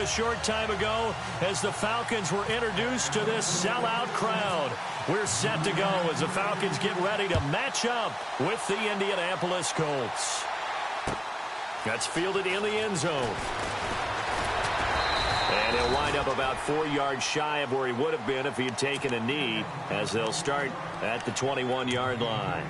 short time ago as the Falcons were introduced to this sellout crowd. We're set to go as the Falcons get ready to match up with the Indianapolis Colts. That's fielded in the end zone. And he'll wind up about 4 yards shy of where he would have been if he had taken a knee, as they'll start at the 21-yard line.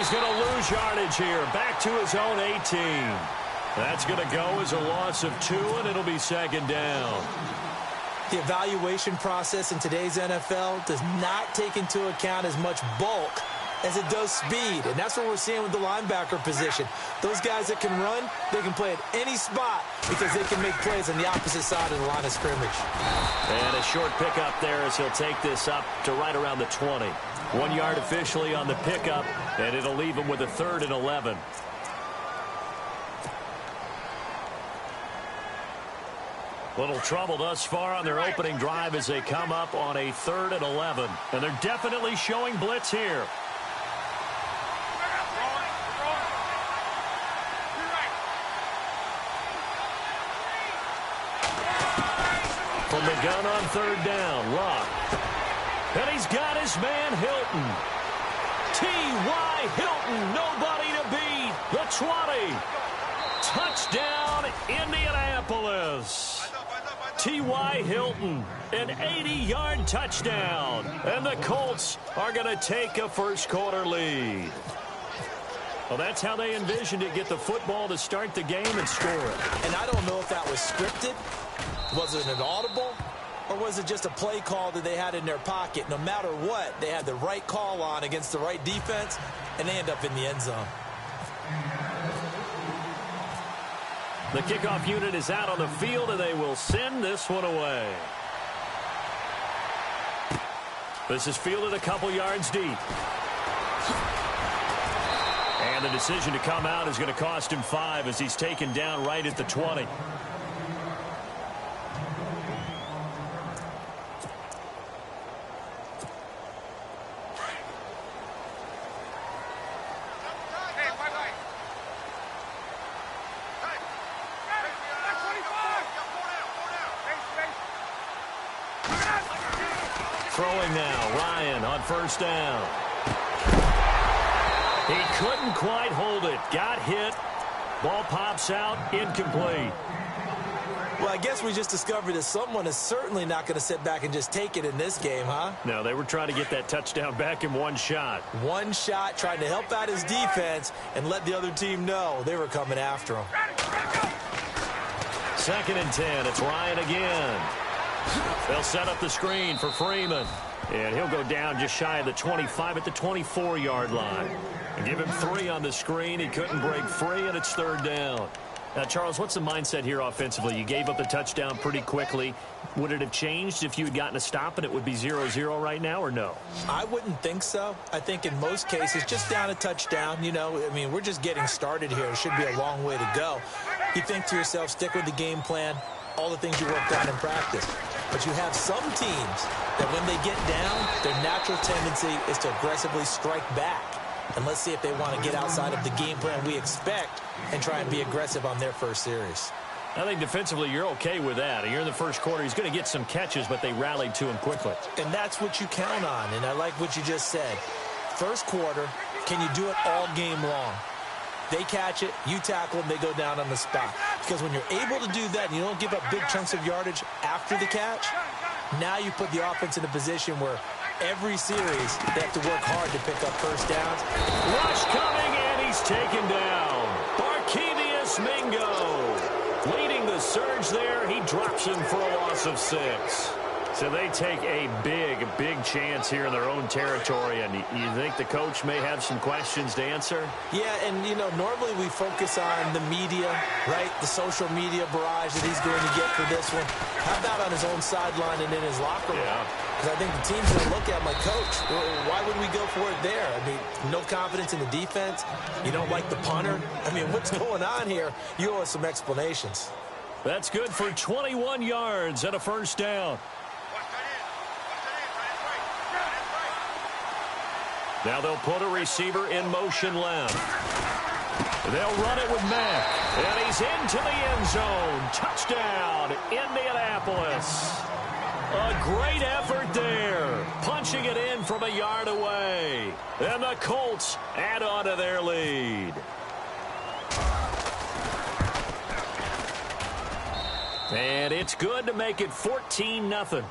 He's going to lose yardage here. Back to his own 18. That's going to go as a loss of 2, and it'll be second down. The evaluation process in today's NFL does not take into account as much bulk as it does speed, and that's what we're seeing with the linebacker position. Those guys that can run, they can play at any spot because they can make plays on the opposite side of the line of scrimmage. And a short pickup there as he'll take this up to right around the 20. 1 yard officially on the pickup, and it'll leave him with a 3rd and 11. Little trouble thus far on their opening drive as they come up on a 3rd and 11. And they're definitely showing blitz here. From the gun on 3rd down, Luck. And he's got his man Hilton. T.Y. Hilton, nobody to beat. The 20. Touchdown, Indianapolis. T.Y. Hilton, an 80-yard touchdown. And the Colts are going to take a first-quarter lead. Well, that's how they envisioned it, get the football to start the game and score it. And I don't know if that was scripted. Was it an audible? Or was it just a play call that they had in their pocket? No matter what, they had the right call on against the right defense, and they end up in the end zone. The kickoff unit is out on the field, and they will send this one away. This is fielded a couple yards deep. And the decision to come out is going to cost him 5 as he's taken down right at the 20. Throwing now, Ryan on 1st down. He couldn't quite hold it. Got hit. Ball pops out, incomplete. Well, I guess we just discovered that someone is certainly not going to sit back and just take it in this game, huh? No, they were trying to get that touchdown back in one shot. One shot, trying to help out his defense and let the other team know they were coming after him. 2nd and 10. It's Ryan again. They'll set up the screen for Freeman. And he'll go down just shy of the 25 at the 24-yard line. And give him 3 on the screen. He couldn't break free, and it's 3rd down. Now, Charles, what's the mindset here offensively? You gave up the touchdown pretty quickly. Would it have changed if you had gotten a stop and it would be 0-0 right now, or no? I wouldn't think so. I think in most cases, just down a touchdown, you know, I mean, we're just getting started here. It should be a long way to go. You think to yourself, stick with the game plan, all the things you worked on in practice. But you have some teams that when they get down, their natural tendency is to aggressively strike back. And let's see if they want to get outside of the game plan we expect and try and be aggressive on their first series. I think defensively you're okay with that. You're in the first quarter. He's going to get some catches, but they rallied to him quickly. And that's what you count on, and I like what you just said. First quarter, can you do it all game long? They catch it, you tackle them, they go down on the spot. Because when you're able to do that and you don't give up big chunks of yardage after the catch, now you put the offense in a position where every series they have to work hard to pick up first downs. Rush coming, and he's taken down. Barkevius Mingo leading the surge there. He drops him for a loss of 6. So they take a big chance here in their own territory, and you think the coach may have some questions to answer? Yeah, and, you know, normally we focus on the media, right, the social media barrage that he's going to get for this one. How about on his own sideline and in his locker room? Yeah. Because I think the team's going to look at him like, Coach, why would we go for it there? I mean, no confidence in the defense. You don't like the punter. I mean, what's going on here? You owe us some explanations. That's good for 21 yards and a first down. Now they'll put a receiver in motion left. They'll run it with Mack. And he's into the end zone. Touchdown, Indianapolis. A great effort there. Punching it in from a yard away. And the Colts add on to their lead. And it's good to make it 14-0.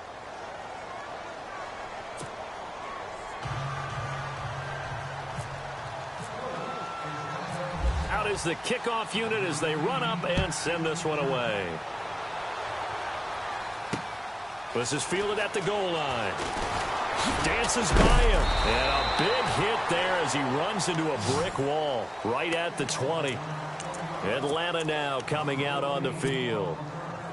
Out is the kickoff unit as they run up and send this one away. This is fielded at the goal line. Dances by him. And a big hit there as he runs into a brick wall right at the 20. Atlanta now coming out on the field.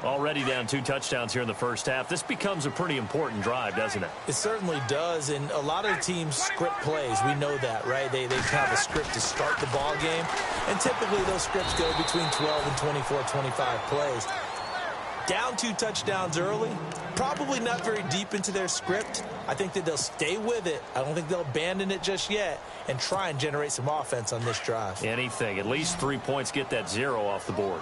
Already down 2 touchdowns here in the first half. This becomes a pretty important drive, doesn't it? It certainly does, and a lot of teams script plays. We know that, right? They have a script to start the ball game, and typically those scripts go between 12 and 24, 25 plays. Down 2 touchdowns early, probably not very deep into their script. I think that they'll stay with it. I don't think they'll abandon it just yet and try and generate some offense on this drive. Anything. At least 3 points, get that 0 off the board.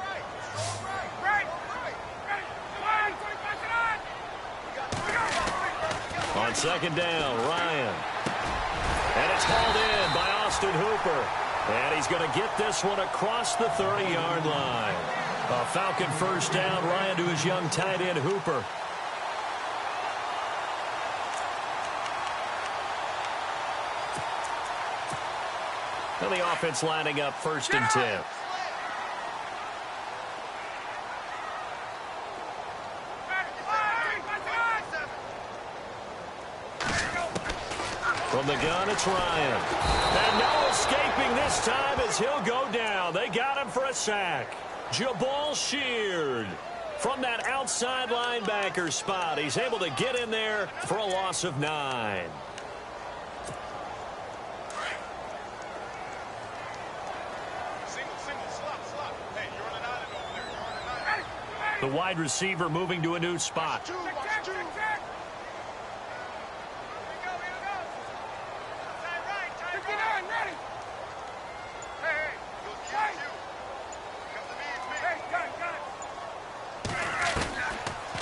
On second down, Ryan. And it's hauled in by Austin Hooper. And he's going to get this one across the 30-yard line. A Falcon first down. Ryan to his young tight end, Hooper. And the offense lining up 1st and 10. From the gun, it's Ryan. And no escaping this time as he'll go down. They got him for a sack. Jabal Sheard from that outside linebacker spot. He's able to get in there for a loss of 9. The wide receiver moving to a new spot.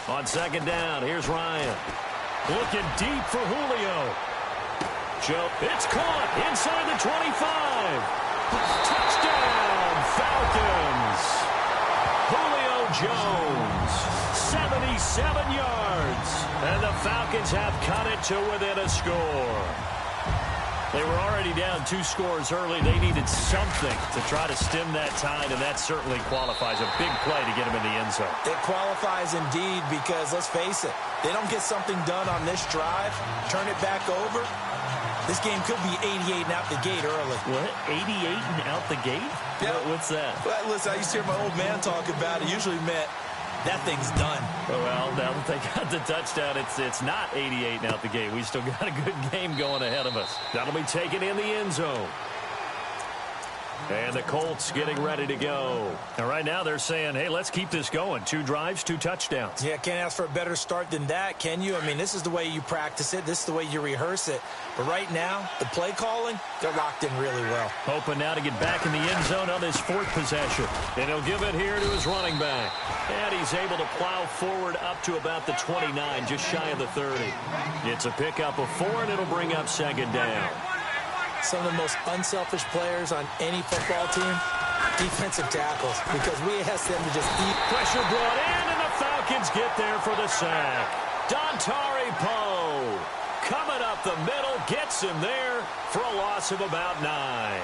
On second down, here's Ryan. Looking deep for Julio. Joe, it's caught inside the 25. Touchdown, Falcons. Julio Jones, 77 yards. And the Falcons have cut it to within a score. They were already down 2 scores early. They needed something to try to stem that tide, and that certainly qualifies. A big play to get them in the end zone. It qualifies indeed because, let's face it, they don't get something done on this drive, turn it back over, this game could be 88 and out the gate early. What? 88 and out the gate? Yeah. What's that? Well, listen, I used to hear my old man talk about it. Usually meant that thing's done. Well, now that they got the touchdown, it's not 88 and out the gate. We still got a good game going ahead of us. That'll be taken in the end zone. And the Colts getting ready to go. And right now they're saying, hey, let's keep this going. 2 drives, 2 touchdowns. Yeah, can't ask for a better start than that, can you? I mean, this is the way you practice it. This is the way you rehearse it. But right now, the play calling, they're locked in really well. Hoping now to get back in the end zone on his 4th possession. And he'll give it here to his running back. And he's able to plow forward up to about the 29, just shy of the 30. It's a pickup of 4, and it'll bring up 2nd down. Some of the most unselfish players on any football team, defensive tackles, because we ask them to just eat. Pressure brought in, and the Falcons get there for the sack. Dontari Poe coming up the middle, gets him there for a loss of about 9.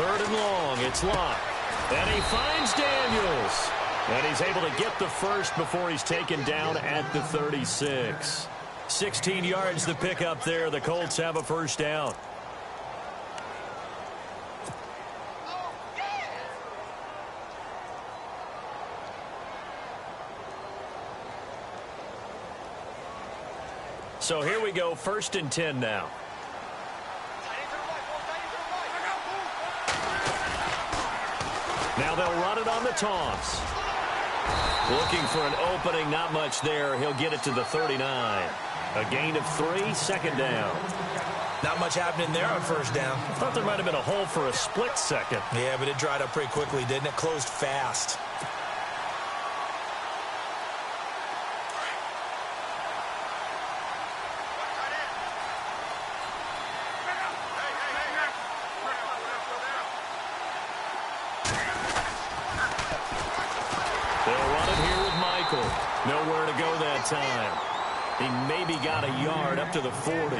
3rd and long. It's Locke. And he finds Daniels. And he's able to get the first before he's taken down at the 36. 16 yards to pick up there. The Colts have a first down. So here we go, 1st and 10 now. Now they'll run it on the toss. Looking for an opening, not much there. He'll get it to the 39. A gain of 3, 2nd down. Not much happening there on 1st down. I thought there might have been a hole for a split second. Yeah, but it dried up pretty quickly, didn't it? Closed fast. Nowhere to go that time. He maybe got a yard up to the 40.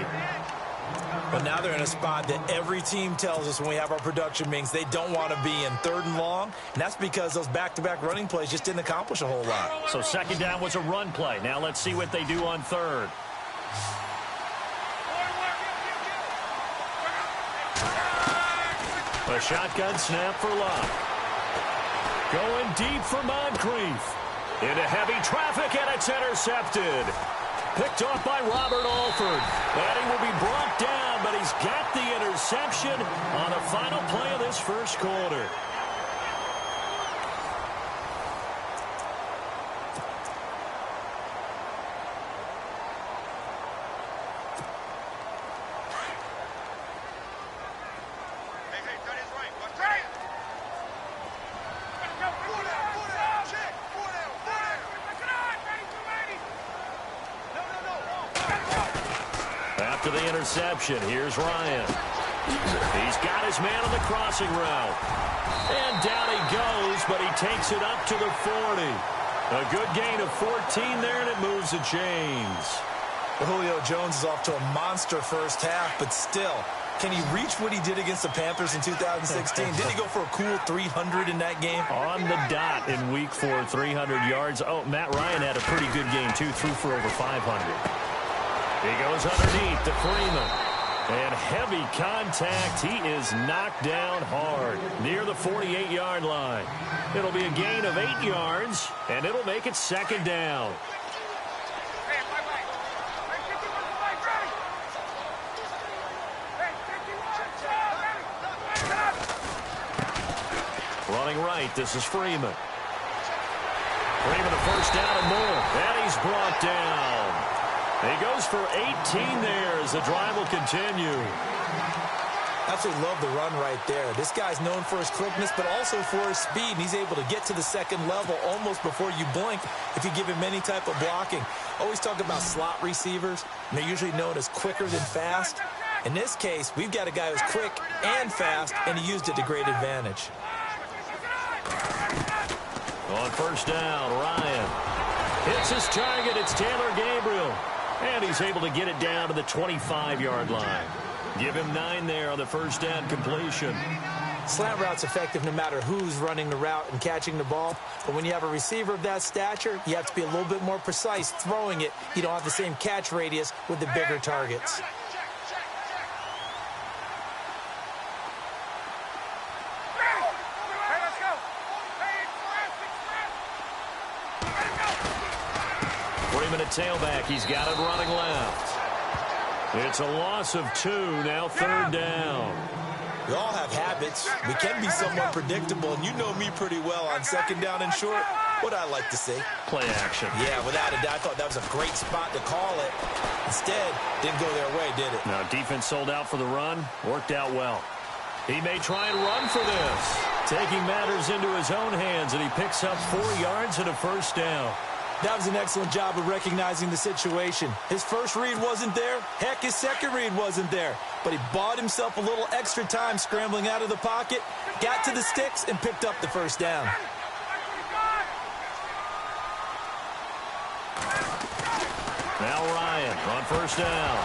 But now they're in a spot that every team tells us when we have our production meetings they don't want to be in, 3rd and long. And that's because those back-to-back running plays just didn't accomplish a whole lot. So 2nd down was a run play. Now let's see what they do on 3rd. A shotgun snap for Locke. Going deep for Moncrief. Into heavy traffic, and it's intercepted. Picked off by Robert Alford. And he will be brought down, but he's got the interception on the final play of this 1st quarter. After the interception, here's Ryan. He's got his man on the crossing route. And down he goes, but he takes it up to the 40. A good gain of 14 there, and it moves the chains. Julio Jones is off to a monster 1st half, but still, can he reach what he did against the Panthers in 2016? Did he go for a cool 300 in that game? On the dot in week 4, 300 yards. Oh, Matt Ryan had a pretty good game, too, threw for over 500. He goes underneath to Freeman. And heavy contact. He is knocked down hard near the 48-yard line. It'll be a gain of 8 yards, and it'll make it 2nd down. Running right, this is Freeman. Freeman the 1st down and more. And he's brought down. He goes for 18 there as the drive will continue. Absolutely love the run right there. This guy's known for his quickness, but also for his speed. And he's able to get to the 2nd level almost before you blink if you give him any type of blocking. Always talk about slot receivers, and they're usually known as quicker than fast. In this case, we've got a guy who's quick and fast, and he used it to great advantage. On 1st down, Ryan hits his target. It's Taylor Gabriel. And he's able to get it down to the 25-yard line. Give him 9 there on the 1st down completion. Slant route's effective no matter who's running the route and catching the ball. But when you have a receiver of that stature, you have to be a little bit more precise throwing it. You don't have the same catch radius with the bigger targets. Freeman at tailback. He's got it running left. It's a loss of 2. Now 3rd down. We all have habits. We can be somewhat predictable, and you know me pretty well on 2nd down and short. What I like to see. Play action. Yeah, without a doubt. I thought that was a great spot to call it. Instead, didn't go their way, did it? Now, defense sold out for the run. Worked out well. He may try and run for this. Taking matters into his own hands, and he picks up 4 yards and a 1st down. That was an excellent job of recognizing the situation. His first read wasn't there. Heck, his second read wasn't there. But he bought himself a little extra time scrambling out of the pocket, got to the sticks, and picked up the 1st down. Now Ryan on first down.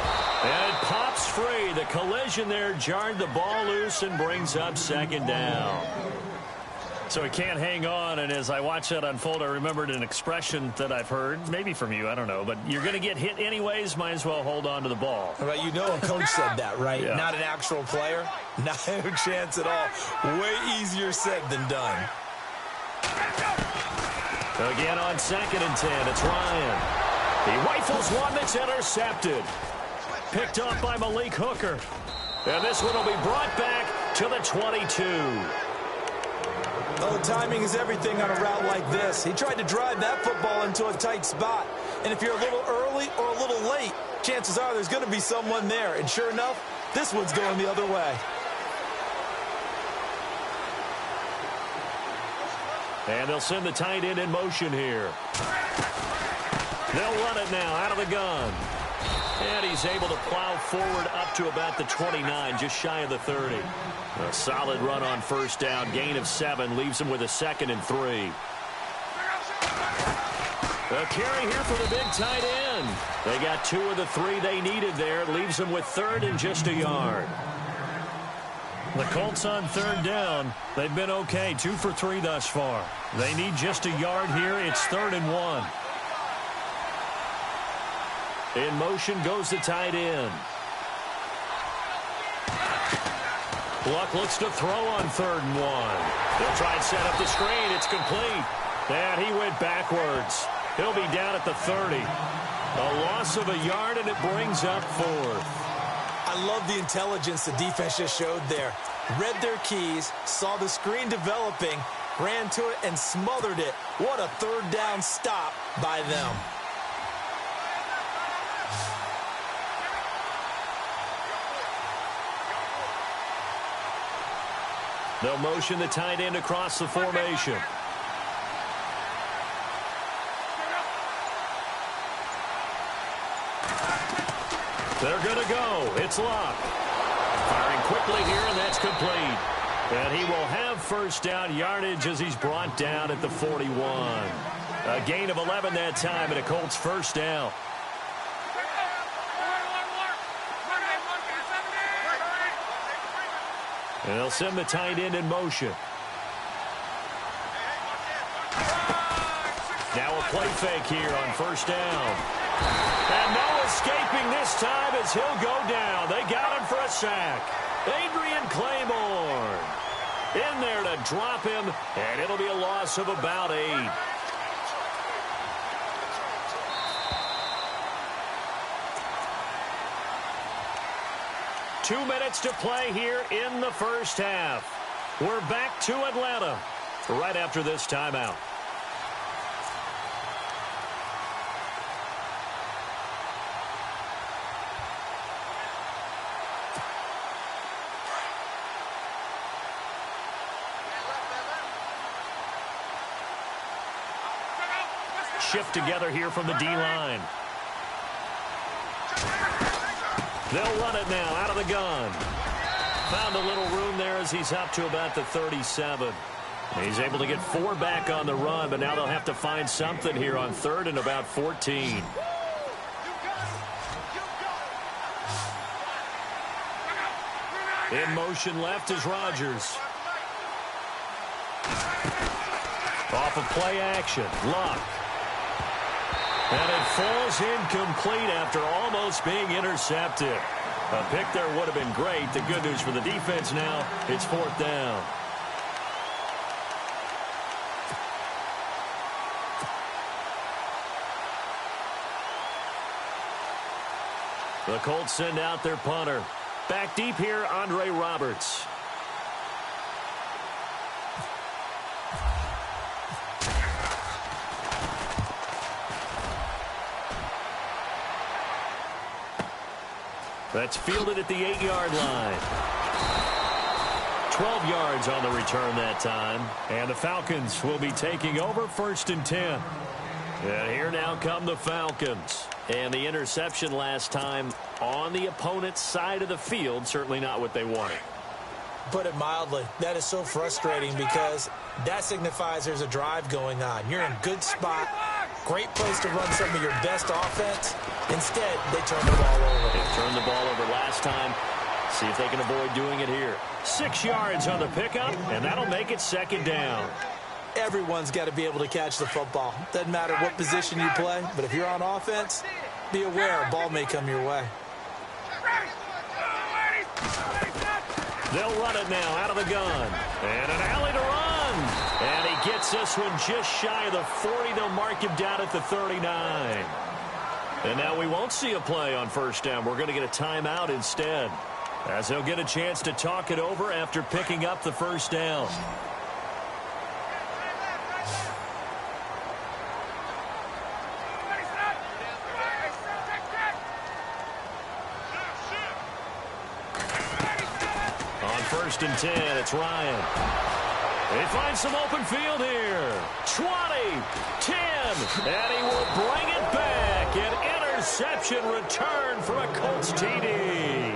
And it pops free. The collision there jarred the ball loose and brings up second down. So he can't hang on, and as I watch that unfold, I remembered an expression that I've heard, maybe from you, I don't know, but you're going to get hit anyways, might as well hold on to the ball. Well, you know a coach said that, right? Yeah. Not an actual player. Not a chance at all. Way easier said than done. Again on 2nd and 10, it's Ryan. He rifles one that's intercepted. Picked off by Malik Hooker. And this one will be brought back to the 22. Oh, timing is everything on a route like this. He tried to drive that football into a tight spot. And if you're a little early or a little late, chances are there's going to be someone there. And sure enough, this one's going the other way. And they'll send the tight end in motion here. They'll run it now out of the gun. And he's able to plow forward up to about the 29, just shy of the 30. A solid run on first down. Gain of 7 leaves him with a 2nd and 3. A carry here for the big tight end. They got 2 of the 3 they needed there. It leaves them with 3rd and just a yard. The Colts on 3rd down. They've been okay. 2 for 3 thus far. They need just a yard here. It's 3rd and 1. In motion goes the tight end. Luck looks to throw on 3rd and 1. They'll try and set up the screen. It's complete. And he went backwards. He'll be down at the 30. A loss of a yard, and it brings up 4th. I love the intelligence the defense just showed there. Read their keys, saw the screen developing, ran to it, and smothered it. What a 3rd down stop by them. They'll motion the tight end across the formation. They're going to go. It's Luck. Firing quickly here, and that's complete. And he will have first down yardage as he's brought down at the 41. A gain of 11 that time, and a Colts first down. And they'll send the tight end in motion. Now a play fake here on first down. And no escaping this time as he'll go down. They got him for a sack. Adrian Claiborne in there to drop him, and it'll be a loss of about 8. Two minutes to play here in the first half. We're back to Atlanta right after this timeout. Shift together here from the D-line. They'll run it now out of the gun. Found a little room there as he's up to about the 37. He's able to get 4 back on the run, but now they'll have to find something here on 3rd and about 14. In motion left is Rodgers. Off of play action. Luck. And it falls incomplete after almost being intercepted. A pick there would have been great. The good news for the defense now, it's 4th down. The Colts send out their punter. Back deep here, Andre Roberts. That's fielded at the 8-yard line. 12 yards on the return that time. And the Falcons will be taking over 1st and 10. And here now come the Falcons. And the interception last time on the opponent's side of the field, certainly not what they wanted. Put it mildly, that is so frustrating because that signifies there's a drive going on. You're in good spot. Great place to run some of your best offense. Instead, they turn the ball over. They turned the ball over last time. See if they can avoid doing it here. 6 yards on the pickup, and that'll make it second down. Everyone's got to be able to catch the football. Doesn't matter what position you play, but if you're on offense, be aware a ball may come your way. They'll run it now out of the gun. And an alley to run. And he gets this one just shy of the 40. They'll mark him down at the 39. And now we won't see a play on first down. We're going to get a timeout instead, as they'll get a chance to talk it over after picking up the first down. On 1st and 10, it's Ryan. They find some open field here. 20, 10, and he will bring it back. An interception return for a Colts TD.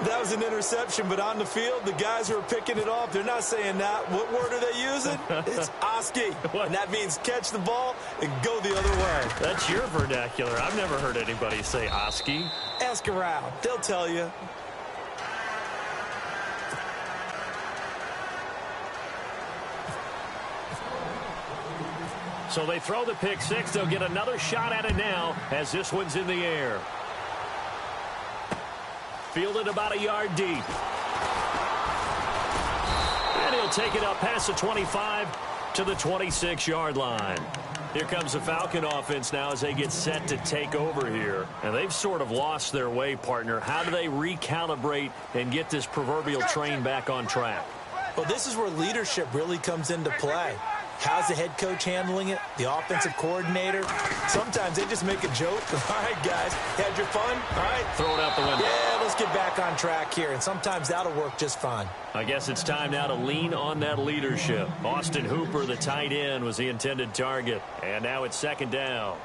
That was an interception, but on the field, the guys who are picking it off, they're not saying that. What word are they using? It's Oski. And that means catch the ball and go the other way. That's your vernacular. I've never heard anybody say Oski. Ask around. They'll tell you. So they throw the pick six. They'll get another shot at it now as this one's in the air. Fielded about a yard deep. And he'll take it up past the 25 to the 26-yard line. Here comes the Falcon offense now as they get set to take over here. And they've sort of lost their way, partner. How do they recalibrate and get this proverbial train back on track? Well, this is where leadership really comes into play. How's the head coach handling it? The offensive coordinator? Sometimes they just make a joke. All right, guys, had your fun? All right. Throw it out the window. Yeah, let's get back on track here. And sometimes that'll work just fine. I guess it's time now to lean on that leadership. Austin Hooper, the tight end, was the intended target. And now it's second down.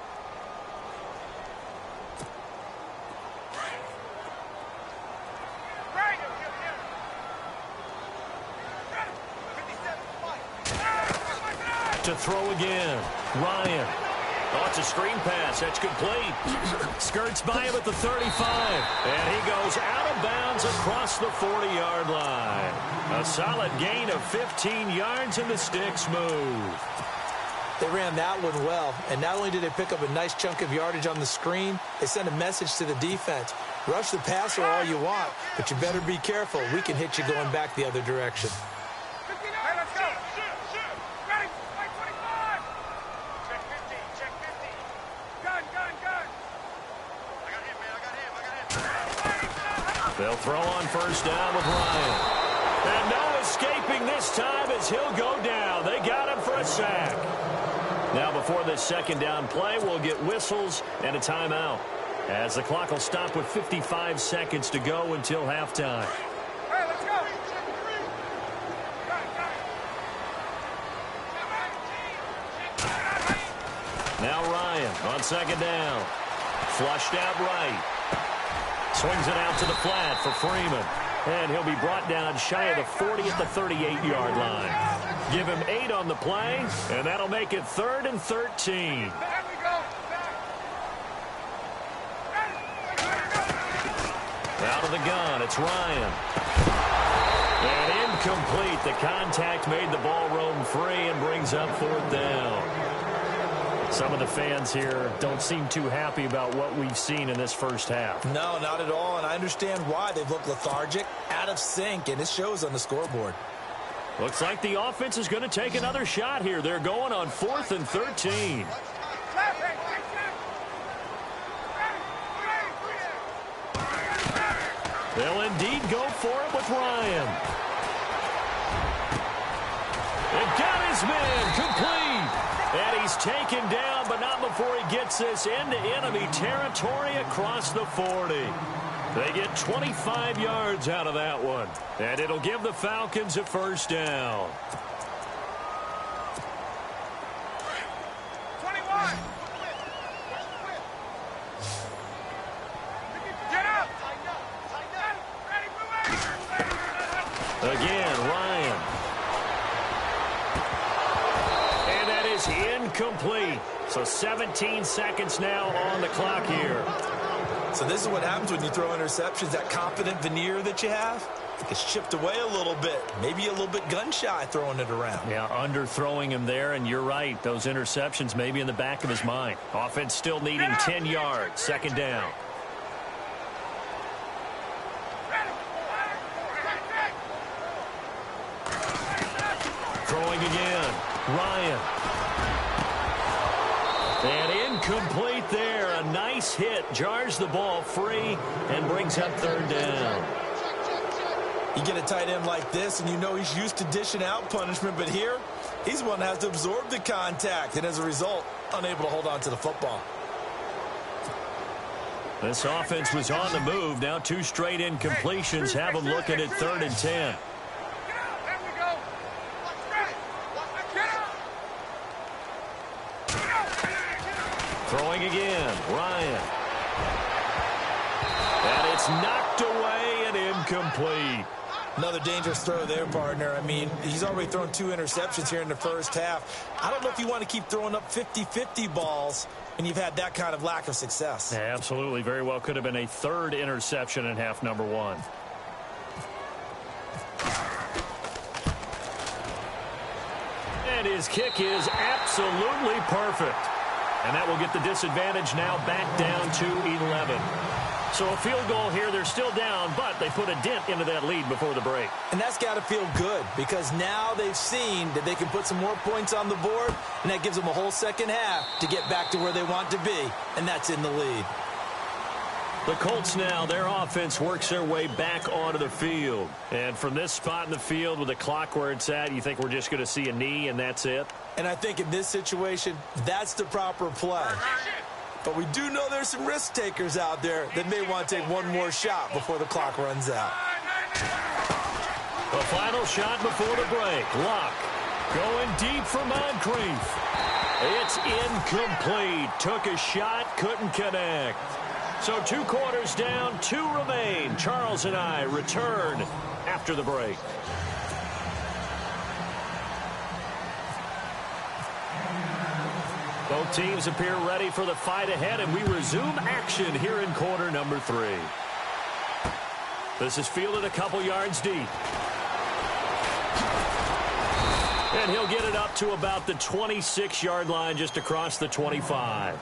To throw again. Ryan. Oh, it's a screen pass. That's complete. Skirts by him at the 35. And he goes out of bounds across the 40-yard line. A solid gain of 15 yards, and the sticks move. They ran that one well. And not only did they pick up a nice chunk of yardage on the screen, they sent a message to the defense. Rush the passer all you want, but you better be careful. We can hit you going back the other direction. They'll throw on first down with Ryan. And no escaping this time as he'll go down. They got him for a sack. Now before this second down play, we'll get whistles and a timeout, as the clock will stop with 55 seconds to go until halftime. Hey, let's go. Now Ryan on second down. Flushed out right. Swings it out to the flat for Freeman. And he'll be brought down shy of the 40 at the 38-yard line. Give him 8 on the play, and that'll make it 3rd and 13. Out of the gun, it's Ryan. And incomplete. The contact made the ball roam free and brings up 4th down. Some of the fans here don't seem too happy about what we've seen in this first half. No, not at all, and I understand why. They've looked lethargic, out of sync, and it shows on the scoreboard. Looks like the offense is going to take another shot here. They're going on 4th and 13. They'll indeed go for it with Ryan. And got his man complete. And he's taken down, but not before he gets this into enemy territory across the 40. They get 25 yards out of that one. And it'll give the Falcons a first down. 21. Get up. Ready, Again, Ryan. And that is is incomplete. So 17 seconds now on the clock here. So this is what happens when you throw interceptions. That confident veneer that you have, it gets chipped away a little bit. Maybe a little bit gun-shy throwing it around. Yeah, underthrowing him there, and you're right. Those interceptions may be in the back of his mind. Offense still needing 10 yards. Second down. Throwing again. Ryan. And incomplete there. A nice hit. Jars the ball free and brings up third down. You get a tight end like this, and you know he's used to dishing out punishment, but here, he's the one that has to absorb the contact, and as a result, unable to hold on to the football. This offense was on the move. Now 2 straight incompletions have them looking at 3rd and 10. Throwing again, Ryan. And it's knocked away and incomplete. Another dangerous throw there, partner. I mean, he's already thrown 2 interceptions here in the first half. I don't know if you want to keep throwing up 50-50 balls when you've had that kind of lack of success. Yeah, absolutely. Very well could have been a 3rd interception in half number 1. And his kick is absolutely perfect. And that will get the disadvantage now back down to 11. So a field goal here. They're still down, but they put a dent into that lead before the break. And that's got to feel good because now they've seen that they can put some more points on the board, and that gives them a whole second half to get back to where they want to be, and that's in the lead. The Colts now, their offense works their way back onto the field. And from this spot in the field with the clock where it's at, you think we're just going to see a knee and that's it? And I think in this situation, that's the proper play. But we do know there's some risk takers out there that may want to take one more shot before the clock runs out. The final shot before the break. Locke going deep for Moncrief. It's incomplete. Took a shot, couldn't connect. So 2 quarters down, 2 remain. Charles and I return after the break. Both teams appear ready for the fight ahead, and we resume action here in quarter number 3. This is fielded a couple yards deep. And he'll get it up to about the 26-yard line just across the 25.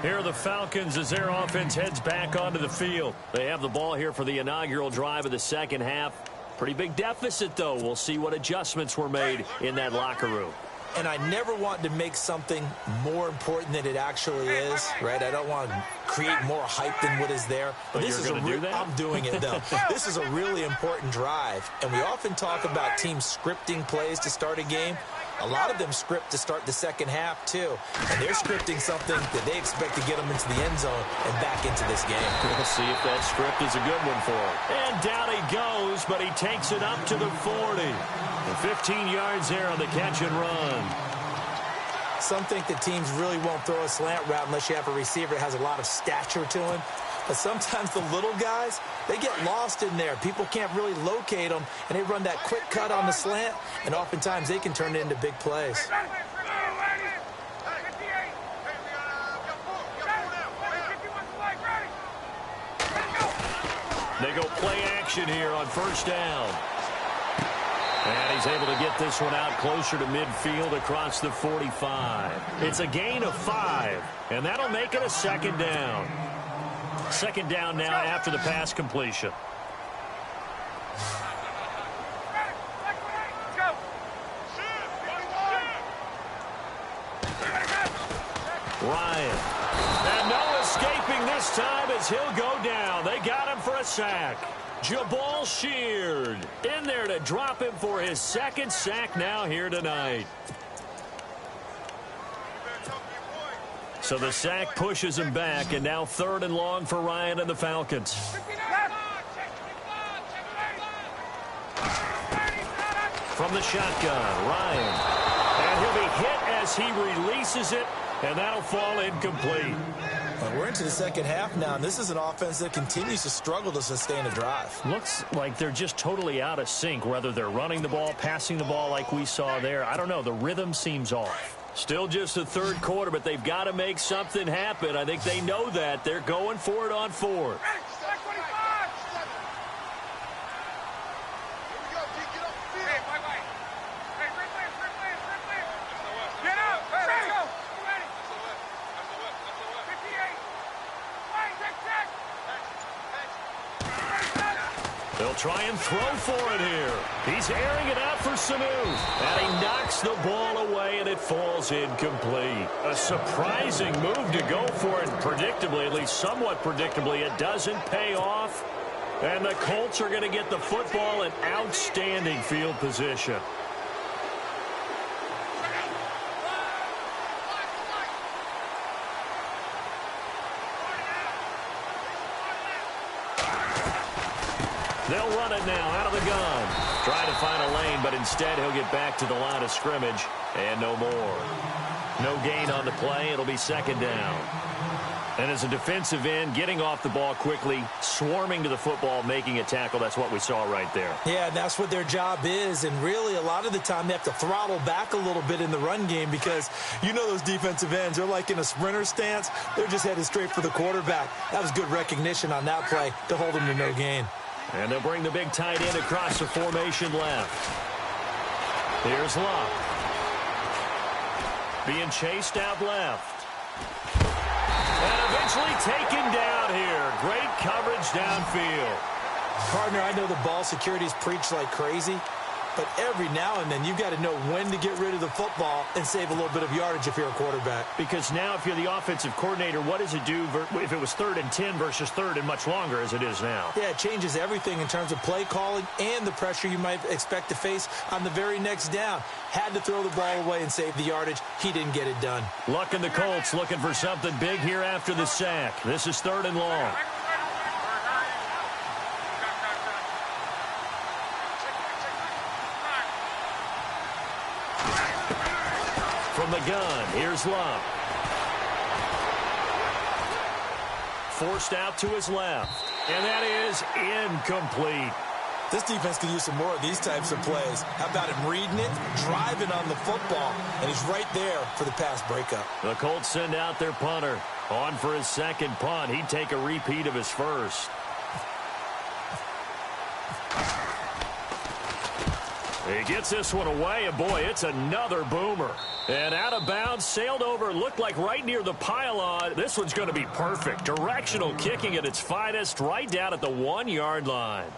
Here are the Falcons as their offense heads back onto the field. They have the ball here for the inaugural drive of the second half. Pretty big deficit, though. We'll see what adjustments were made in that locker room. And I never want to make something more important than it actually is, right? I don't want to create more hype than what is there. But this is do that? I'm doing it, though. This is a really important drive. And we often talk about teams scripting plays to start a game. A lot of them script to start the second half, too. And they're scripting something that they expect to get them into the end zone and back into this game. We'll see if that script is a good one for him. And down he goes, but he takes it up to the 40. And 15 yards there on the catch and run. Some think that teams really won't throw a slant route unless you have a receiver that has a lot of stature to him. But sometimes the little guys, they get lost in there. People can't really locate them, and they run that quick cut on the slant, and oftentimes they can turn it into big plays. They go play action here on first down. And he's able to get this one out closer to midfield across the 45. It's a gain of 5, and that'll make it a second down. Second down now after the pass completion. Ryan. And no escaping this time as he'll go down. They got him for a sack. Jabal Sheard in there to drop him for his second sack now here tonight. So the sack pushes him back, and now 3rd and long for Ryan and the Falcons. From the shotgun, Ryan. And he'll be hit as he releases it, and that'll fall incomplete. Well, we're into the second half now, and this is an offense that continues to struggle to sustain a drive. Looks like they're just totally out of sync, whether they're running the ball, passing the ball like we saw there. I don't know. The rhythm seems off. Still just the third quarter, but they've got to make something happen. I think they know that. They're going for it on fourth. They'll try and throw for it here. He's airing it out for Sanu. And he knocks the ball away, and it falls incomplete. A surprising move to go for it. Predictably, at least somewhat predictably, it doesn't pay off. And the Colts are going to get the football in outstanding field position. They'll run it now out of the gun. Trying to find a lane, but instead he'll get back to the line of scrimmage. And no more. No gain on the play. It'll be second down. And as a defensive end, getting off the ball quickly, swarming to the football, making a tackle, that's what we saw right there. Yeah, and that's what their job is. And really, a lot of the time, they have to throttle back a little bit in the run game because you know those defensive ends, they're like in a sprinter stance. They're just headed straight for the quarterback. That was good recognition on that play to hold them to no gain. And they'll bring the big tight end across the formation left. Here's Luck. Being chased out left. And eventually taken down here. Great coverage downfield. Partner, I know the ball security is preached like crazy, but every now and then you've got to know when to get rid of the football and save a little bit of yardage if you're a quarterback. Because now if you're the offensive coordinator, what does it do if it was 3rd and 10 versus 3rd and much longer as it is now? Yeah, it changes everything in terms of play calling and the pressure you might expect to face on the very next down. Had to throw the ball away and save the yardage. He didn't get it done. Luck and the Colts looking for something big here after the sack. This is 3rd and long. From the gun, here's Luck. Forced out to his left. And that is incomplete. This defense could use some more of these types of plays. How about him reading it, driving on the football, and he's right there for the pass breakup. The Colts send out their punter. On for his second punt. He'd take a repeat of his first. He gets this one away, and boy, it's another boomer. And out of bounds, sailed over, looked like right near the pylon. This one's going to be perfect. Directional kicking at its finest, right down at the 1-yard line.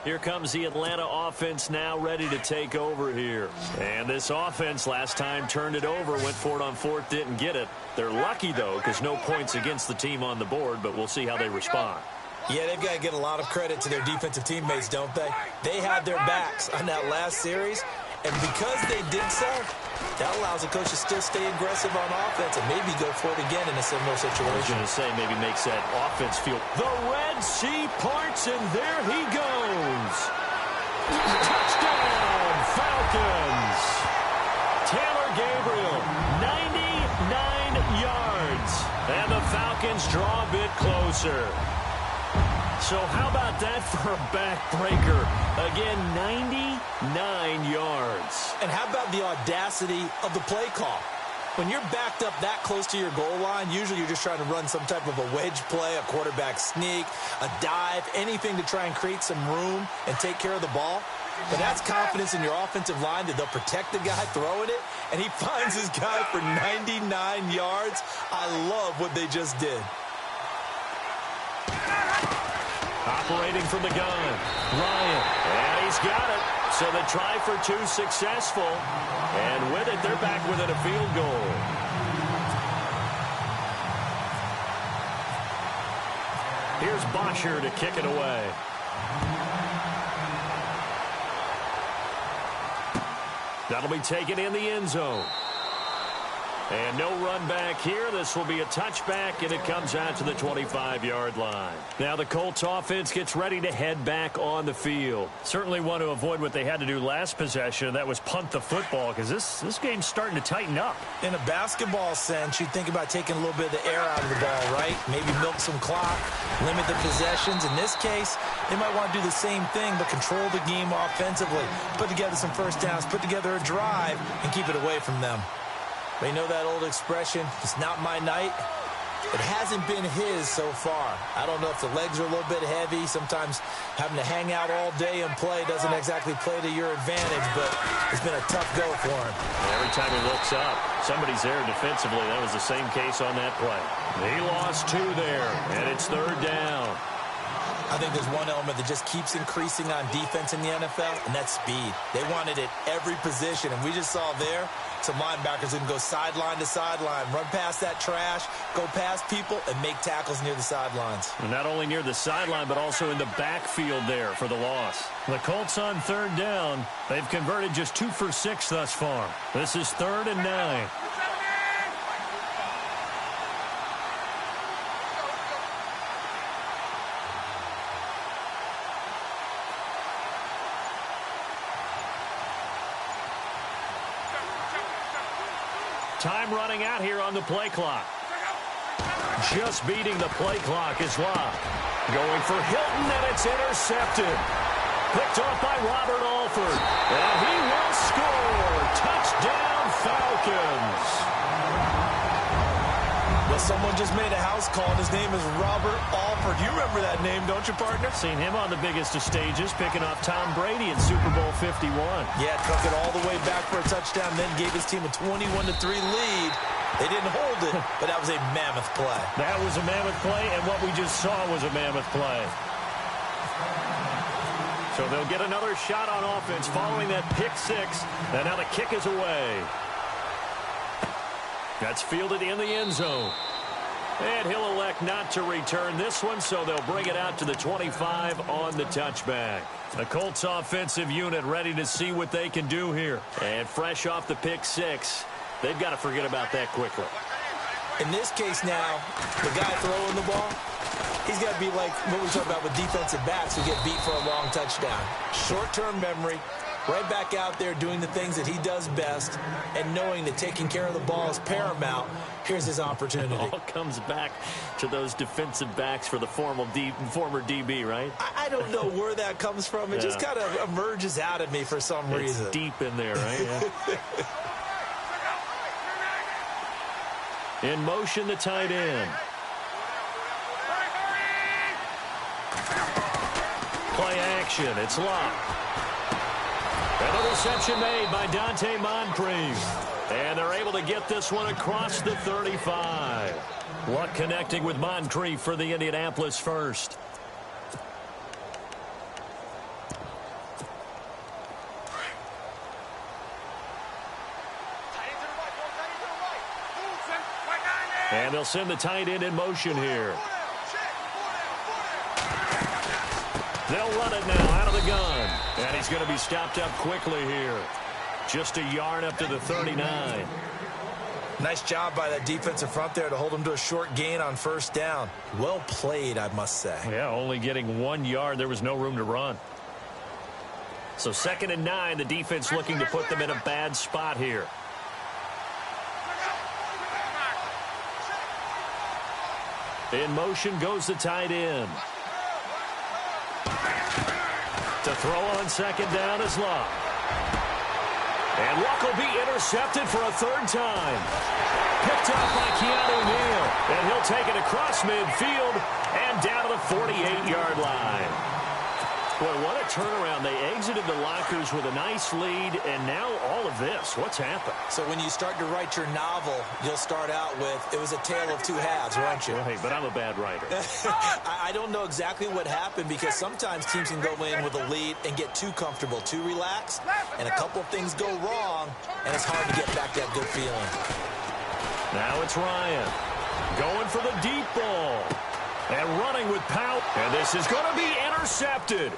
Here comes the Atlanta offense now ready to take over here. And this offense last time turned it over, went for it on 4th, didn't get it. They're lucky, though, because no points against the team on the board, but we'll see how they respond. Yeah, they've got to get a lot of credit to their defensive teammates, don't they? They had their backs on that last series, and because they did so, that allows the coach to still stay aggressive on offense and maybe go for it again in a similar situation. I was going to say maybe makes that offense feel. The Red Sea parts, and there he goes. Touchdown, Falcons. Taylor Gabriel, 99 yards. And the Falcons draw a bit closer. So how about that for a backbreaker? Again, 99 yards. And how about the audacity of the play call? When you're backed up that close to your goal line, usually you're just trying to run some type of a wedge play, a quarterback sneak, a dive, anything to try and create some room and take care of the ball. But that's confidence in your offensive line that they'll protect the guy throwing it, and he finds his guy for 99 yards. I love what they just did. Operating from the gun, Ryan, and he's got it. So the try for 2 successful, and with it, they're back within a field goal. Here's Bosher to kick it away. That'll be taken in the end zone. And no run back here. This will be a touchback, and it comes out to the 25-yard line. Now the Colts offense gets ready to head back on the field. Certainly want to avoid what they had to do last possession. That was punt the football, because this game's starting to tighten up. In a basketball sense, you think about taking a little bit of the air out of the ball, right? Maybe milk some clock, limit the possessions. In this case, they might want to do the same thing, but control the game offensively. Put together some first downs, put together a drive, and keep it away from them. They know that old expression, it's not my night. It hasn't been his so far. I don't know if the legs are a little bit heavy. Sometimes having to hang out all day and play doesn't exactly play to your advantage, but it's been a tough go for him. Every time he looks up, somebody's there defensively. That was the same case on that play. He lost 2 there, and it's 3rd down. I think there's one element that just keeps increasing on defense in the NFL, and that's speed. They want it at every position, and we just saw there some linebackers who can go sideline to sideline, run past that trash, go past people, and make tackles near the sidelines. And not only near the sideline, but also in the backfield there for the loss. The Colts on 3rd down. They've converted just 2 for 6 thus far. This is 3rd and 9. Time running out here on the play clock. Just beating the play clock is Locke. Going for Hilton, and it's intercepted. Picked off by Robert Alford. And he will score. Touchdown, Falcons. Well, someone just made a house call, and his name is Robert Alford. You remember that name, don't you, partner? Seen him on the biggest of stages, picking off Tom Brady in Super Bowl 51. Yeah, took it all the way back for a touchdown, then gave his team a 21-3 lead. They didn't hold it, but that was a mammoth play. That was a mammoth play, and what we just saw was a mammoth play. So they'll get another shot on offense following that pick 6, and now the kick is away. That's fielded in the end zone. And he'll elect not to return this one, so they'll bring it out to the 25 on the touchback. The Colts offensive unit ready to see what they can do here. And fresh off the pick 6, they've got to forget about that quickly. In this case now, the guy throwing the ball, he's got to be like what we talk about with defensive backs who get beat for a long touchdown. Short-term memory. Right back out there doing the things that he does best and knowing that taking care of the ball is paramount. Here's his opportunity. It all comes back to those defensive backs for the former DB, right? I don't know where that comes from. It just kind of emerges out of me for some reason. It's deep in there, right? Yeah. In motion, the tight end. Play action. It's locked. An interception made by Dante Moncrief. And they're able to get this one across the 35. Luck connecting with Moncrief for the Indianapolis first. And they'll send the tight end in motion here. They'll run it now out of the gun. And he's going to be stopped up quickly here. Just a yard up to the 39. Nice job by that defensive front there to hold him to a short gain on first down. Well played, I must say. Yeah, only getting 1 yard. There was no room to run. So 2nd and 9, the defense looking to put them in a bad spot here. In motion goes the tight end. To throw on 2nd down is Luck. And Luck will be intercepted for a 3rd time. Picked up by Keanu Neal. And he'll take it across midfield and down to the 48-yard line. Boy, what a turnaround. They exited the lockers with a nice lead, and now all of this. What's happened? So when you start to write your novel, you'll start out with, it was a tale of 2 halves, won't you? Right, but I'm a bad writer. I don't know exactly what happened because sometimes teams can go in with a lead and get too comfortable, too relaxed, and a couple of things go wrong, and it's hard to get back that good feeling. Now it's Ryan going for the deep ball. And running with power. And this is going to be intercepted.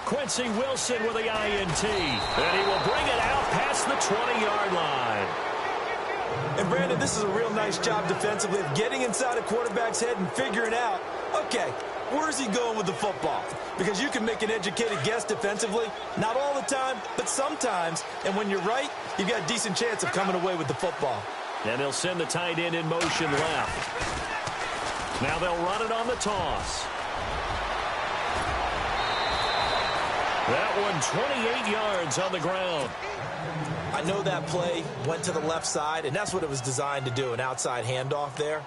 Quincy Wilson with the INT. And he will bring it out past the 20-yard line. And, Brandon, this is a real nice job defensively of getting inside a quarterback's head and figuring out, okay, where's he going with the football? Because you can make an educated guess defensively. Not all the time, but sometimes. And when you're right, you've got a decent chance of coming away with the football. And he'll send the tight end in motion left. Now they'll run it on the toss. That one 28 yards on the ground. I know that play went to the left side, and that's what it was designed to do, an outside handoff there.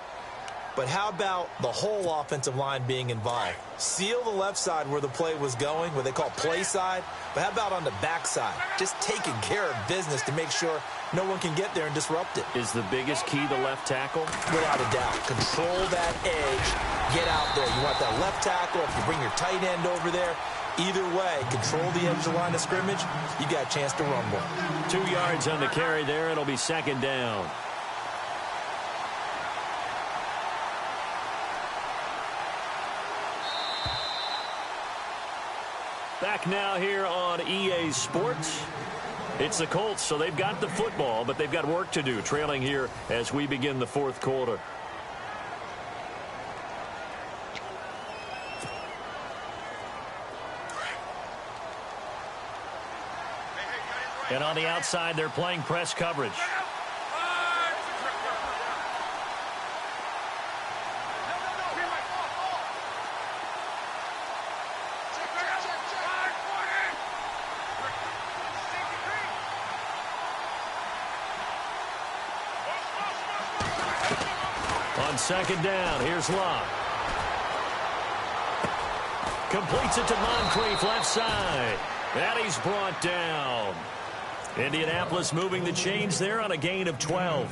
But how about the whole offensive line being involved? Seal the left side where the play was going, what they call play side. But how about on the back side? Just taking care of business to make sure no one can get there and disrupt it. Is the biggest key the left tackle? Without a doubt. Control that edge. Get out there. You want that left tackle. If you bring your tight end over there, either way, control the edge of the line of scrimmage, you got a chance to rumble. 2 yards on the carry there. It'll be second down. Back now here on EA Sports. It's the Colts, so they've got the football, but they've got work to do, trailing here as we begin the fourth quarter. And on the outside, they're playing press coverage. On second down, here's Locke. Completes it to Moncrief, left side. And he's brought down. Indianapolis moving the chains there on a gain of 12.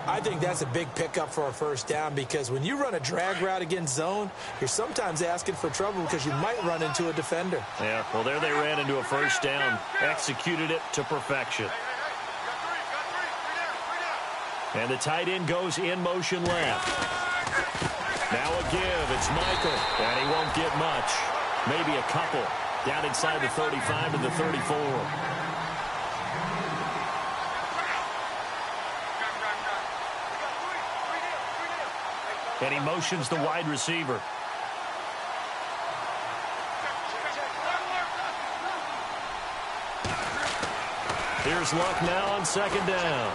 I think that's a big pickup for a first down because when you run a drag route against zone, you're sometimes asking for trouble because you might run into a defender. Yeah, well, there they ran into a first down. Executed it to perfection. And the tight end goes in motion left. Now a give. It's Michael. And he won't get much. Maybe a couple. Down inside the 35 to the 34. And he motions the wide receiver. Here's Luck now on second down.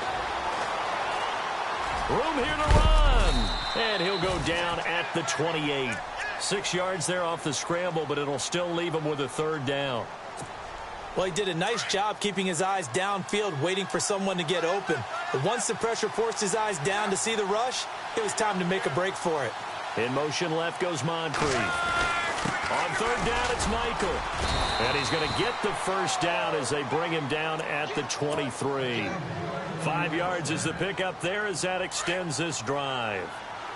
Room here to run. And he'll go down at the 28. 6 yards there off the scramble, but it'll still leave him with a third down. Well, he did a nice job keeping his eyes downfield, waiting for someone to get open. But once the pressure forced his eyes down to see the rush, it was time to make a break for it. In motion left goes Moncrief. On third down, it's Michael. And he's going to get the first down as they bring him down at the 23. 5 yards is the pickup there as that extends this drive.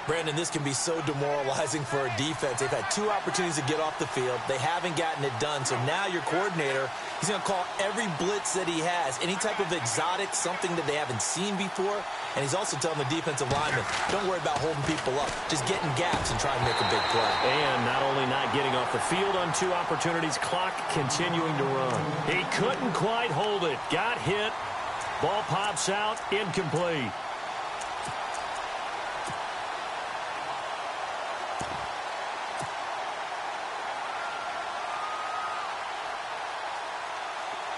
Brandon, this can be so demoralizing for a defense. They've had 2 opportunities to get off the field. They haven't gotten it done. So now your coordinator, he's going to call every blitz that he has, any type of exotic, something that they haven't seen before. And he's also telling the defensive lineman, don't worry about holding people up. Just get in gaps and try and make a big play. And not only not getting off the field on 2 opportunities, clock continuing to run. He couldn't quite hold it. Got hit. Ball pops out, incomplete.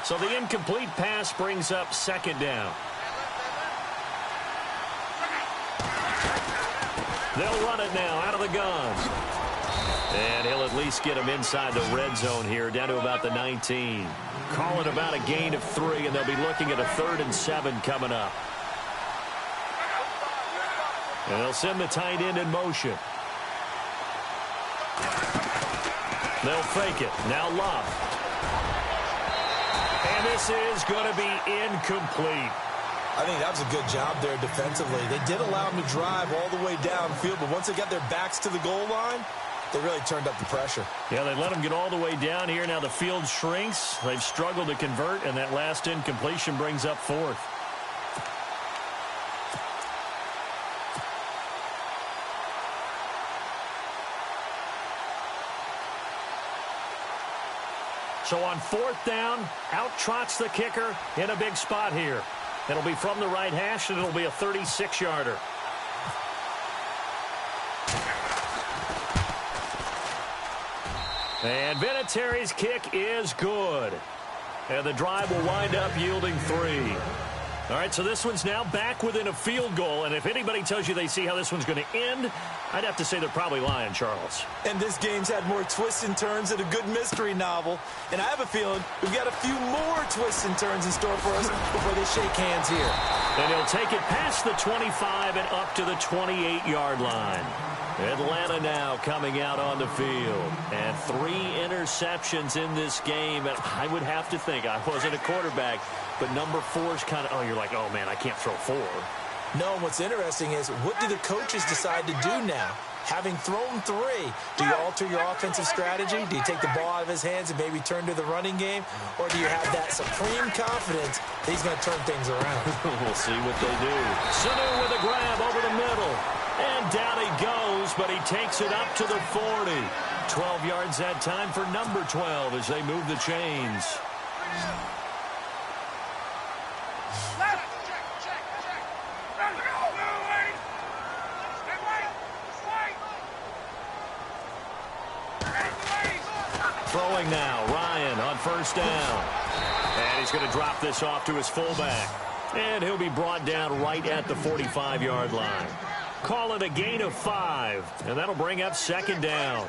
So the incomplete pass brings up second down. They'll run it now out of the gun. And he'll at least get him inside the red zone here, down to about the 19. Call it about a gain of 3, and they'll be looking at a 3rd and 7 coming up. And they'll send the tight end in motion. They'll fake it. Now Love. And this is going to be incomplete. I think that was a good job there defensively. They did allow him to drive all the way downfield, but once they got their backs to the goal line, they really turned up the pressure. Yeah, they let him get all the way down here. Now the field shrinks. They've struggled to convert, and that last incompletion brings up 4th. So on 4th down, out trots the kicker in a big spot here. It'll be from the right hash, and it'll be a 36-yarder. And Vinatieri's kick is good. And the drive will wind up yielding 3. All right, so this one's now back within a field goal, and if anybody tells you they see how this one's going to end, I'd have to say they're probably lying, Charles. And this game's had more twists and turns than a good mystery novel, and I have a feeling we've got a few more twists and turns in store for us before they shake hands here. And he'll take it past the 25 and up to the 28-yard line. Atlanta now coming out on the field. And 3 interceptions in this game. And I would have to think, I wasn't a quarterback, but number 4 is kind of, oh, you're like, oh, man, I can't throw 4. No, what's interesting is, what do the coaches decide to do now? Having thrown 3, do you alter your offensive strategy? Do you take the ball out of his hands and maybe turn to the running game? Or do you have that supreme confidence that he's going to turn things around? We'll see what they do. Sanu with a grab over the middle. And down he goes, but he takes it up to the 40. 12 yards that time for number 12 as they move the chains. Throwing now, Ryan on first down. And he's going to drop this off to his fullback. And he'll be brought down right at the 45-yard line. Call it a gain of 5, and that'll bring up second down.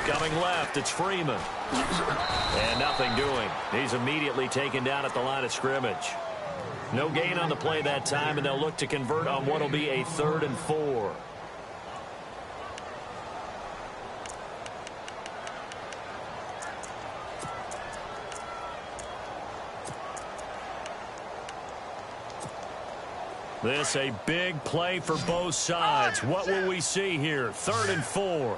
Coming left, it's Freeman. And nothing doing. He's immediately taken down at the line of scrimmage. No gain on the play that time, and they'll look to convert on what will be a 3rd and 4. This a big play for both sides. What will we see here? 3rd and 4.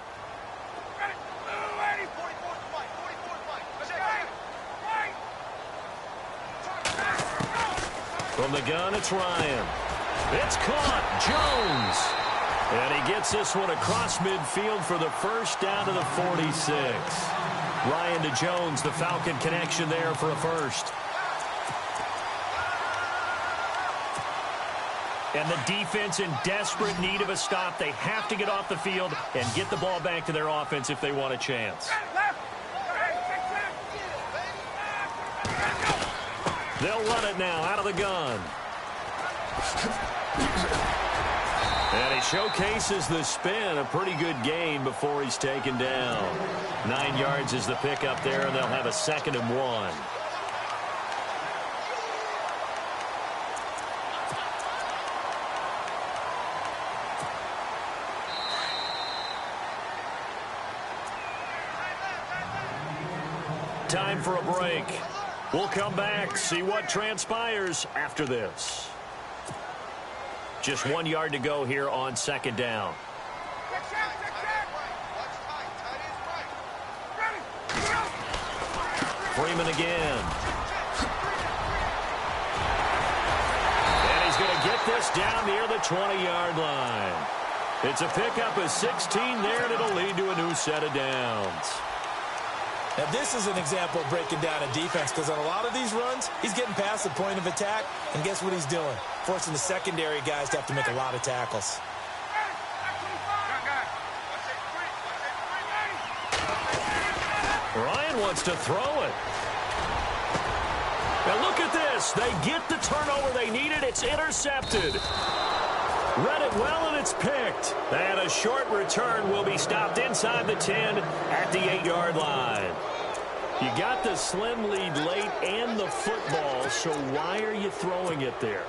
From the gun, it's Ryan. It's caught. Jones. And he gets this one across midfield for the first down to the 46. Ryan to Jones, the Falcon connection there for a first. And the defense in desperate need of a stop. They have to get off the field and get the ball back to their offense if they want a chance. They'll run it now out of the gun. And he showcases the spin. A pretty good gain before he's taken down. 9 yards is the pickup there, and they'll have a 2nd and 1. Time for a break. We'll come back, see what transpires after this. Just 1 yard to go here on 2nd down. Freeman again. And he's going to get this down near the 20-yard line. It's a pickup of 16 there, and it'll lead to a new set of downs. Now, this is an example of breaking down a defense, because on a lot of these runs, he's getting past the point of attack, and guess what he's doing? Forcing the secondary guys to have to make a lot of tackles. Ryan wants to throw it. Now look at this. They get the turnover they needed. It's intercepted. Read it well, and it's picked. And a short return will be stopped inside the 10 at the 8-yard line. You got the slim lead late and the football, so why are you throwing it there?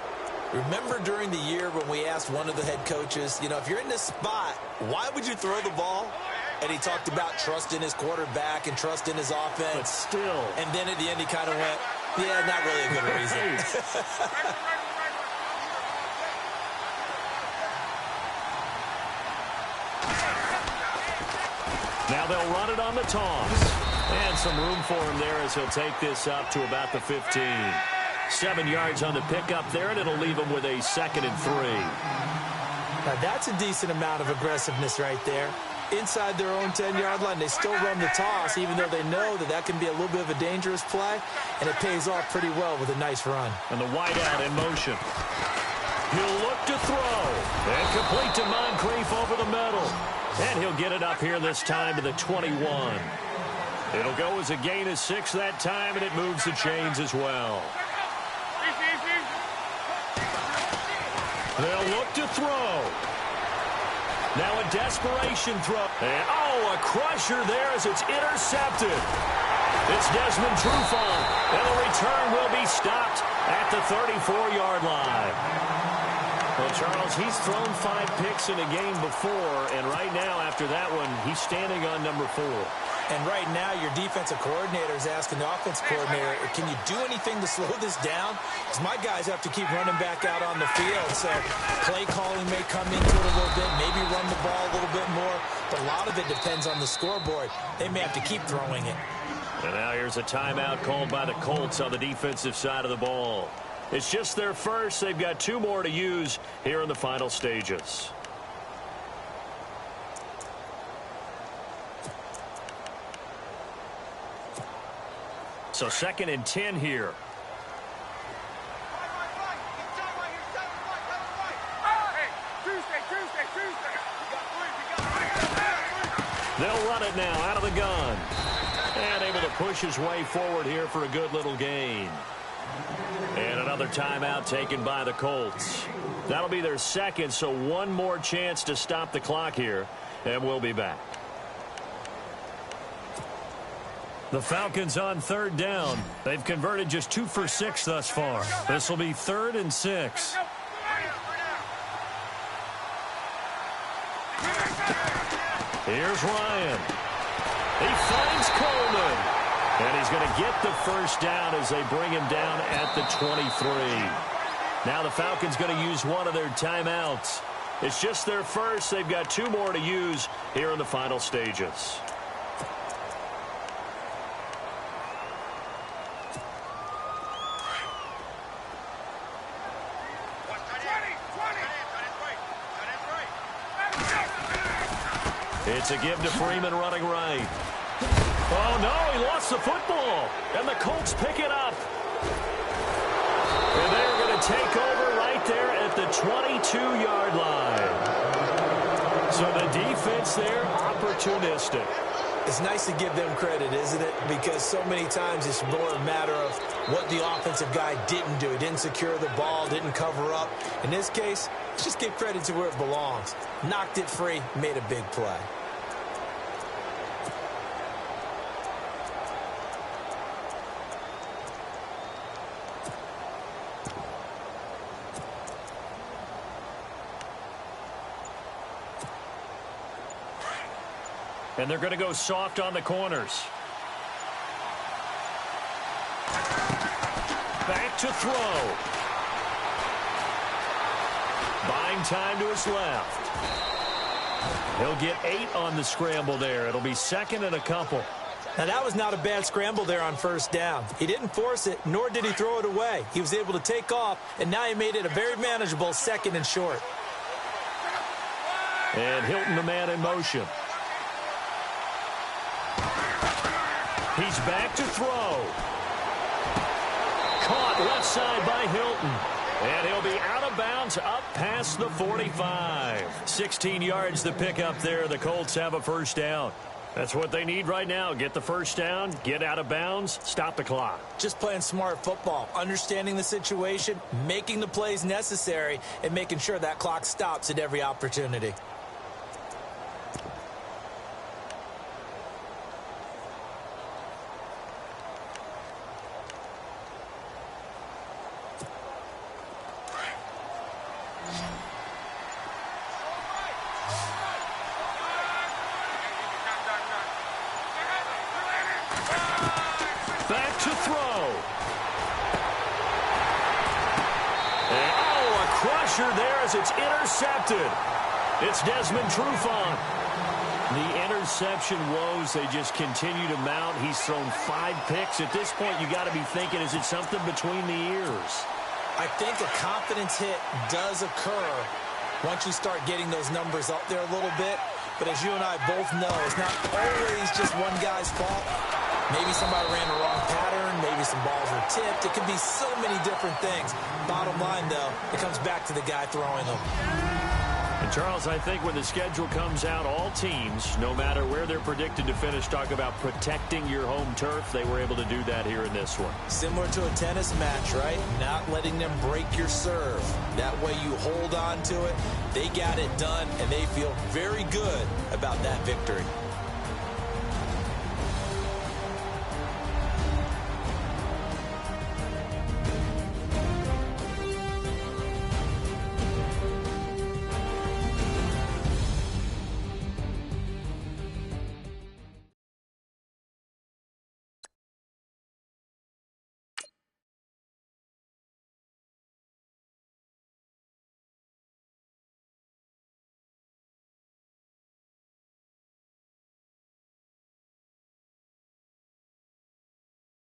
Remember during the year when we asked one of the head coaches, you know, if you're in this spot, why would you throw the ball? And he talked about trust in his quarterback and trust in his offense. But still. And then at the end he kind of went, yeah, not really a good reason. Now they'll run it on the toss. And some room for him there as he'll take this up to about the 15. 7 yards on the pickup there, and it'll leave him with a 2nd and 3. Now that's a decent amount of aggressiveness right there. Inside their own 10-yard line, they still run the toss, even though they know that that can be a little bit of a dangerous play, and it pays off pretty well with a nice run. And the wideout in motion. He'll look to throw. And complete to Moncrief over the middle. And he'll get it up here this time to the 21. It'll go as a gain of 6 that time, and it moves the chains as well. They'll look to throw. Now a desperation throw. And, a crusher there as it's intercepted. It's Desmond Trufant, and the return will be stopped at the 34-yard line. Well, Charles, he's thrown 5 picks in a game before, and right now, after that one, he's standing on number 4. And right now, your defensive coordinator is asking the offensive coordinator, can you do anything to slow this down? Because my guys have to keep running back out on the field. So play calling may come into it a little bit, maybe run the ball a little bit more. But a lot of it depends on the scoreboard. They may have to keep throwing it. And now here's a timeout called by the Colts on the defensive side of the ball. It's just their first. They've got 2 more to use here in the final stages. So 2nd and 10 here. They'll run it now out of the gun. And able to push his way forward here for a good little gain. And another timeout taken by the Colts. That'll be their 2nd, so 1 more chance to stop the clock here. And we'll be back. The Falcons on 3rd down. They've converted just 2 for 6 thus far. This will be 3rd and 6. Here's Ryan. He finds Coleman. And he's going to get the first down as they bring him down at the 23. Now the Falcons going to use one of their timeouts. It's just their first. They've got 2 more to use here in the final stages. It's a give to Freeman running right. Oh, no, he lost the football. And the Colts pick it up. And they're going to take over right there at the 22-yard line. So the defense there, opportunistic. It's nice to give them credit, isn't it? Because so many times it's more a matter of what the offensive guy didn't do. He didn't secure the ball, didn't cover up. In this case, let's just give credit to where it belongs. Knocked it free, made a big play. And they're going to go soft on the corners. Back to throw. Buying time to his left. He'll get 8 on the scramble there. It'll be 2nd and a couple. Now, that was not a bad scramble there on 1st down. He didn't force it, nor did he throw it away. He was able to take off, and now he made it a very manageable 2nd and short. And Hilton, the man in motion. He's back to throw. Caught left side by Hilton. And he'll be out of bounds up past the 45. 16 yards to pick up there. The Colts have a first down. That's what they need right now. Get the first down, get out of bounds, stop the clock. Just playing smart football, understanding the situation, making the plays necessary, and making sure that clock stops at every opportunity. Back to throw. And, a crusher there as it's intercepted. It's Desmond Trufant. The interception woes, they just continue to mount. He's thrown 5 picks. At this point, you got to be thinking, is it something between the ears? I think a confidence hit does occur once you start getting those numbers up there a little bit. But as you and I both know, it's not always just one guy's fault. Maybe somebody ran the wrong pattern. Maybe some balls were tipped. It could be so many different things. Bottom line, though, it comes back to the guy throwing them. And, Charles, I think when the schedule comes out, all teams, no matter where they're predicted to finish, talk about protecting your home turf. They were able to do that here in this one. Similar to a tennis match, right? Not letting them break your serve. That way you hold on to it. They got it done, and they feel very good about that victory.